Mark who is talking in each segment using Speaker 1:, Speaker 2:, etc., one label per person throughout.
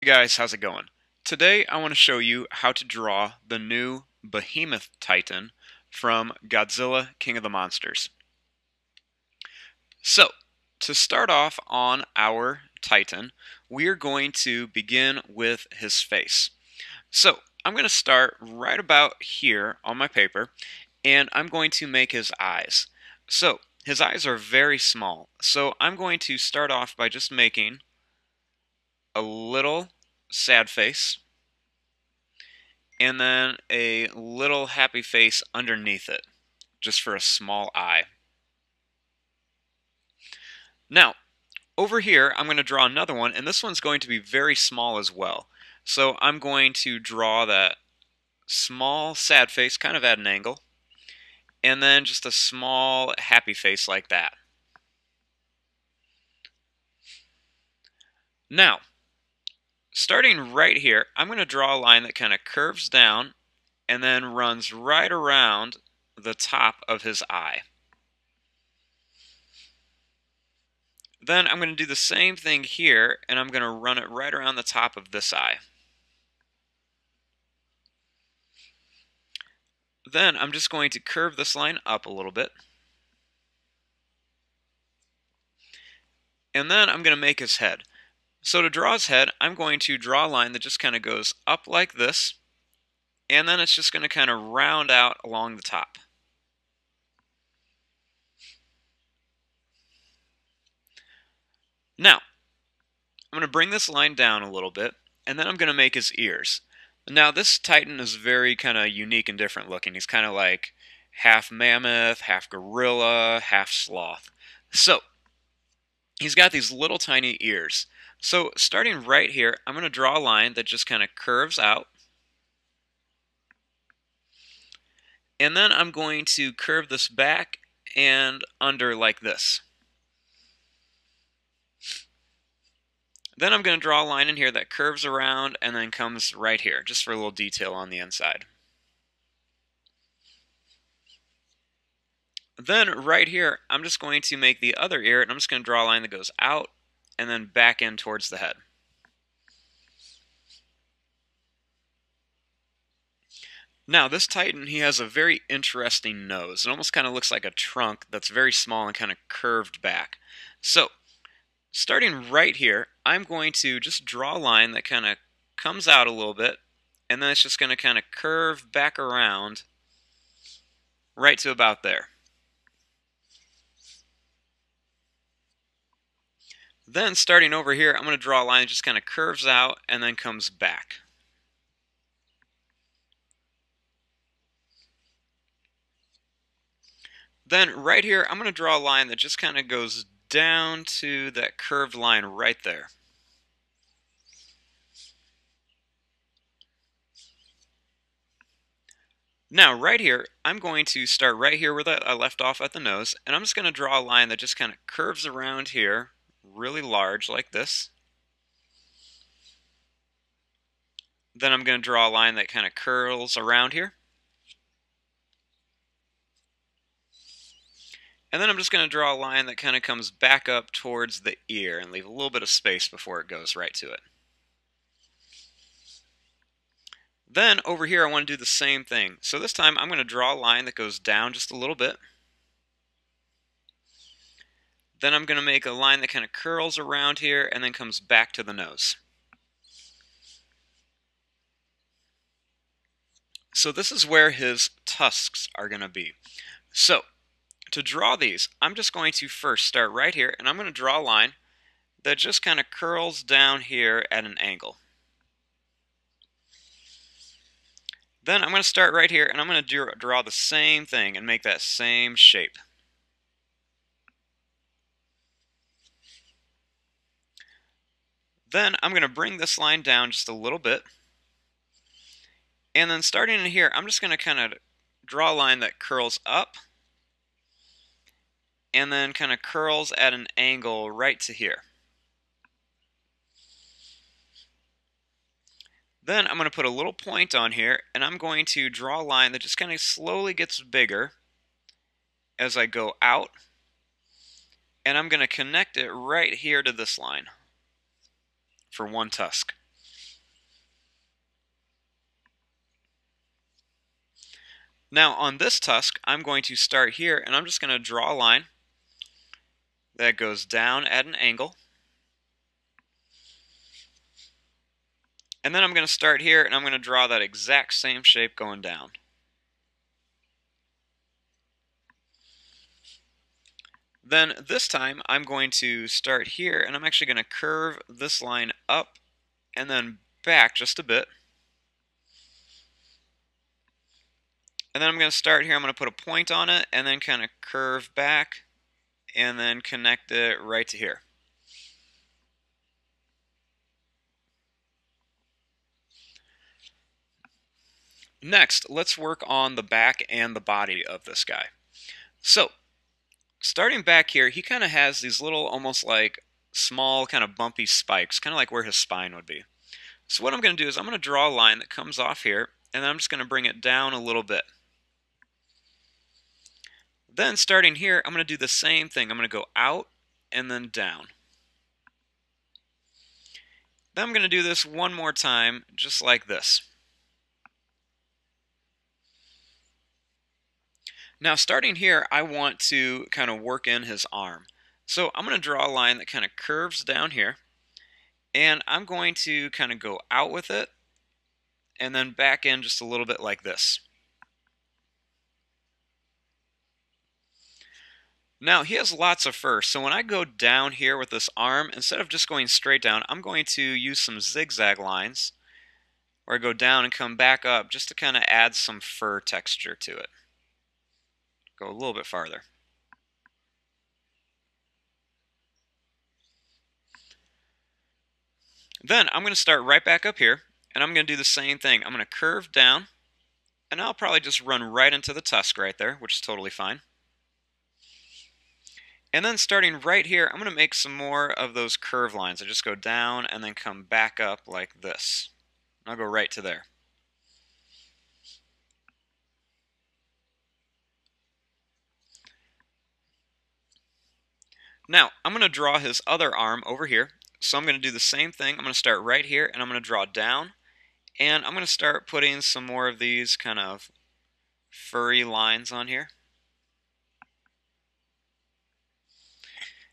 Speaker 1: Hey guys, how's it going? Today I want to show you how to draw the new Behemoth Titan from Godzilla King of the Monsters. So, to start off on our Titan, we are going to begin with his face. So, I'm going to start right about here on my paper, and I'm going to make his eyes. So, his eyes are very small, so I'm going to start off by just making a little sad face and then a little happy face underneath it, just for a small eye. Now, over here, I'm going to draw another one, and this one's going to be very small as well. So I'm going to draw that small sad face kind of at an angle, and then just a small happy face like that. Now, starting right here, I'm going to draw a line that kind of curves down and then runs right around the top of his eye. Then I'm going to do the same thing here, and I'm going to run it right around the top of this eye. Then I'm just going to curve this line up a little bit. And then I'm going to make his head. So to draw his head, I'm going to draw a line that just kind of goes up like this, and then it's just going to kind of round out along the top. Now, I'm going to bring this line down a little bit, and then I'm going to make his ears. Now, this Titan is very kind of unique and different looking. He's kind of like half mammoth, half gorilla, half sloth. So, he's got these little tiny ears. So, starting right here, I'm going to draw a line that just kind of curves out. And then I'm going to curve this back and under like this. Then I'm going to draw a line in here that curves around and then comes right here, just for a little detail on the inside. Then right here, I'm just going to make the other ear, and I'm just going to draw a line that goes out and then back in towards the head. Now, this Titan, he has a very interesting nose. It almost kind of looks like a trunk that's very small and kind of curved back. So, starting right here, I'm going to just draw a line that kind of comes out a little bit, and then it's just going to kind of curve back around right to about there. Then, starting over here, I'm going to draw a line that just kind of curves out and then comes back. Then right here, I'm going to draw a line that just kind of goes down to that curved line right there. Now right here, I'm going to start right here where I left off at the nose, and I'm just going to draw a line that just kind of curves around here, really large like this. Then I'm going to draw a line that kind of curls around here. And then I'm just going to draw a line that kind of comes back up towards the ear and leave a little bit of space before it goes right to it. Then over here I want to do the same thing. So this time I'm going to draw a line that goes down just a little bit. Then I'm going to make a line that kind of curls around here and then comes back to the nose. So this is where his tusks are going to be. So to draw these, I'm just going to first start right here, and I'm going to draw a line that just kind of curls down here at an angle. Then I'm going to start right here, and I'm going to draw the same thing and make that same shape. Then I'm going to bring this line down just a little bit. And then starting in here, I'm just going to kind of draw a line that curls up and then kind of curls at an angle right to here. Then I'm going to put a little point on here, and I'm going to draw a line that just kind of slowly gets bigger as I go out. And I'm going to connect it right here to this line for one tusk. Now on this tusk, I'm going to start here and I'm just going to draw a line that goes down at an angle. And then I'm going to start here and I'm going to draw that exact same shape going down. Then this time I'm going to start here and I'm actually going to curve this line up and then back just a bit. And then I'm going to start here, I'm going to put a point on it and then kind of curve back and then connect it right to here. Next, let's work on the back and the body of this guy. So, starting back here, he kind of has these little, almost like small, kind of bumpy spikes, kind of like where his spine would be. So what I'm going to do is I'm going to draw a line that comes off here, and then I'm just going to bring it down a little bit. Then starting here, I'm going to do the same thing. I'm going to go out and then down. Then I'm going to do this one more time, just like this. Now starting here, I want to kind of work in his arm. So I'm going to draw a line that kind of curves down here, and I'm going to kind of go out with it, and then back in just a little bit like this. Now he has lots of fur, so when I go down here with this arm, instead of just going straight down, I'm going to use some zigzag lines where I go down and come back up just to kind of add some fur texture to it. Go a little bit farther. Then I'm going to start right back up here, and I'm going to do the same thing. I'm going to curve down, and I'll probably just run right into the tusk right there, which is totally fine. And then starting right here, I'm going to make some more of those curve lines. I just go down and then come back up like this. I'll go right to there. Now, I'm going to draw his other arm over here. So I'm going to do the same thing. I'm going to start right here and I'm going to draw down. And I'm going to start putting some more of these kind of furry lines on here.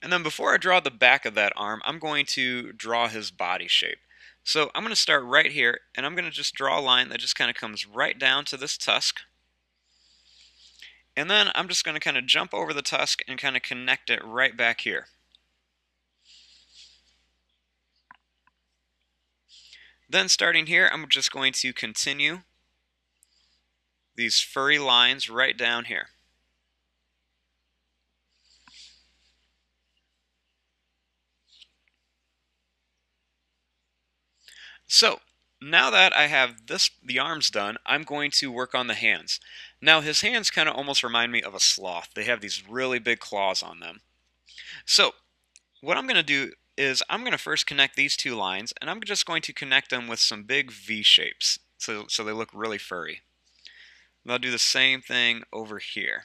Speaker 1: And then before I draw the back of that arm, I'm going to draw his body shape. So I'm going to start right here, and I'm going to just draw a line that just kind of comes right down to this tusk. And then I'm just going to kind of jump over the tusk and kind of connect it right back here. Then starting here, I'm just going to continue these furry lines right down here. So now that I have the arms done, I'm going to work on the hands. Now his hands kind of almost remind me of a sloth. They have these really big claws on them. So what I'm going to do is I'm going to first connect these two lines, and I'm just going to connect them with some big V shapes so they look really furry. And I'll do the same thing over here.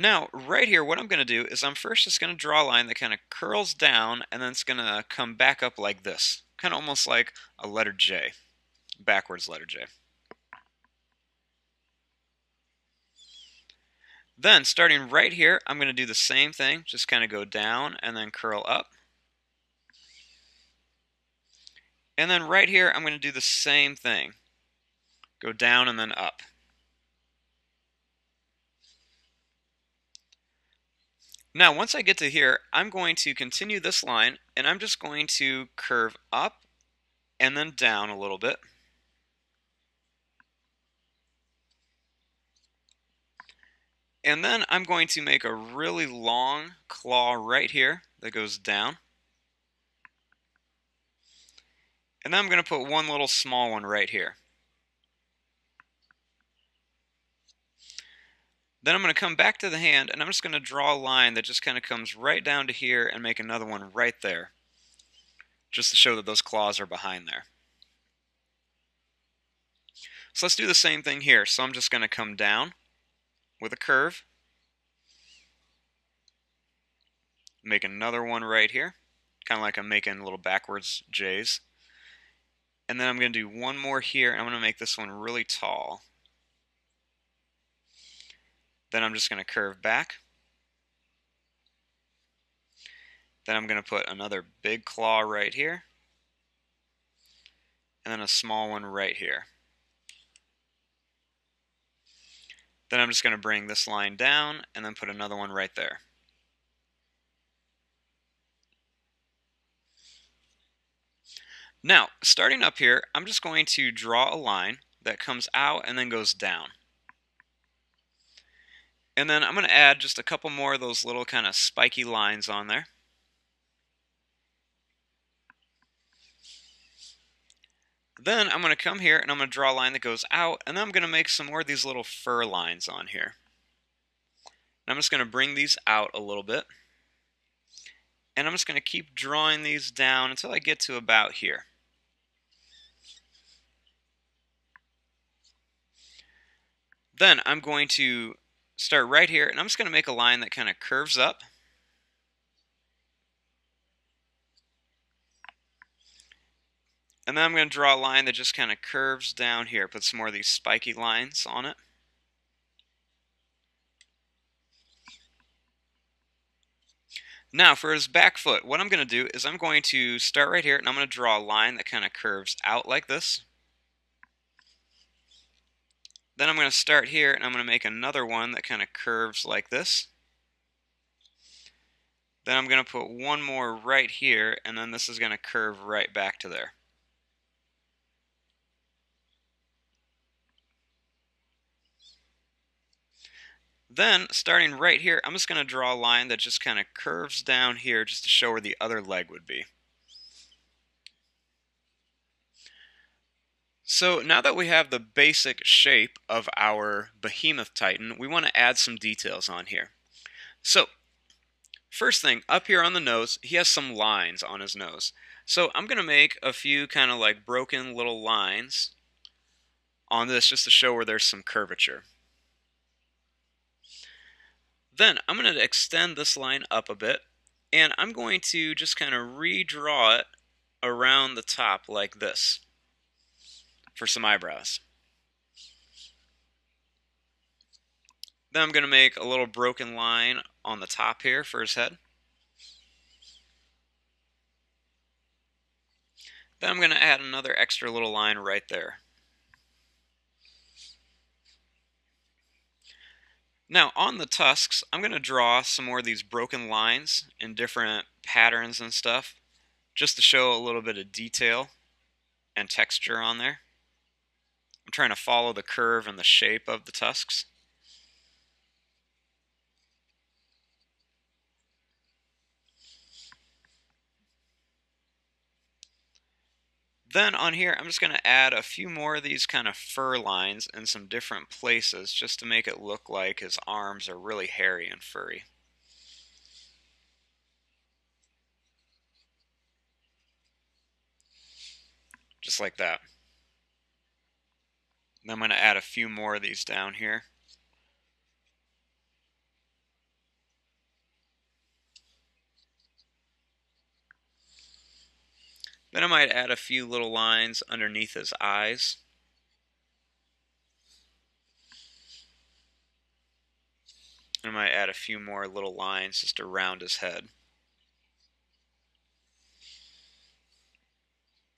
Speaker 1: Now, right here, what I'm going to do is I'm first just going to draw a line that kind of curls down, and then it's going to come back up like this. Kind of almost like a letter J, backwards letter J. Then, starting right here, I'm going to do the same thing, just kind of go down and then curl up. And then right here, I'm going to do the same thing. Go down and then up. Now, once I get to here, I'm going to continue this line, and I'm just going to curve up and then down a little bit. And then I'm going to make a really long claw right here that goes down. And then I'm going to put one little small one right here. Then I'm going to come back to the hand, and I'm just going to draw a line that just kind of comes right down to here and make another one right there, just to show that those claws are behind there. So let's do the same thing here. So I'm just going to come down with a curve, make another one right here, kind of like I'm making little backwards J's. And then I'm going to do one more here, and I'm going to make this one really tall. Then I'm just going to curve back. Then I'm going to put another big claw right here, and then a small one right here. Then I'm just going to bring this line down, and then put another one right there. Now, starting up here, I'm just going to draw a line that comes out and then goes down. And then I'm going to add just a couple more of those little kind of spiky lines on there. Then I'm going to come here and I'm going to draw a line that goes out, and then I'm going to make some more of these little fur lines on here. And I'm just going to bring these out a little bit. And I'm just going to keep drawing these down until I get to about here. Then I'm going to start right here, and I'm just going to make a line that kind of curves up. And then I'm going to draw a line that just kind of curves down here, put some more of these spiky lines on it. Now for his back foot, what I'm going to do is I'm going to start right here, and I'm going to draw a line that kind of curves out like this. Then I'm going to start here, and I'm going to make another one that kind of curves like this. Then I'm going to put one more right here, and then this is going to curve right back to there. Then, starting right here, I'm just going to draw a line that just kind of curves down here just to show where the other leg would be. So now that we have the basic shape of our Behemoth Titan, we want to add some details on here. So, first thing, up here on the nose, he has some lines on his nose. So I'm going to make a few kind of like broken little lines on this just to show where there's some curvature. Then I'm going to extend this line up a bit, and I'm going to just kind of redraw it around the top like this for some eyebrows. Then I'm going to make a little broken line on the top here for his head. Then I'm going to add another extra little line right there. Now on the tusks, I'm going to draw some more of these broken lines in different patterns and stuff, just to show a little bit of detail and texture on there. I'm trying to follow the curve and the shape of the tusks. Then on here, I'm just going to add a few more of these kind of fur lines in some different places just to make it look like his arms are really hairy and furry. Just like that. Then I'm going to add a few more of these down here. Then I might add a few little lines underneath his eyes. I might add a few more little lines just around his head.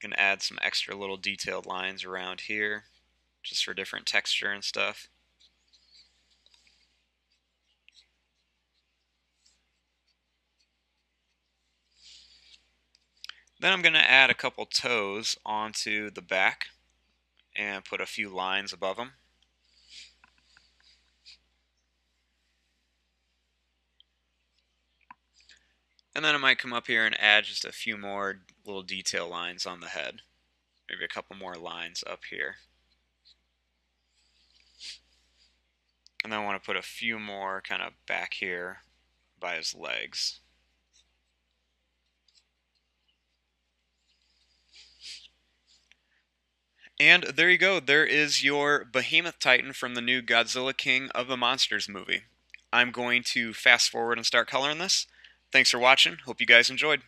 Speaker 1: Can add some extra little detailed lines around here, just for different texture and stuff. Then I'm going to add a couple toes onto the back and put a few lines above them. And then I might come up here and add just a few more little detail lines on the head. Maybe a couple more lines up here. And then I want to put a few more kind of back here by his legs. And there you go. There is your Behemoth Titan from the new Godzilla King of the Monsters movie. I'm going to fast forward and start coloring this. Thanks for watching. Hope you guys enjoyed.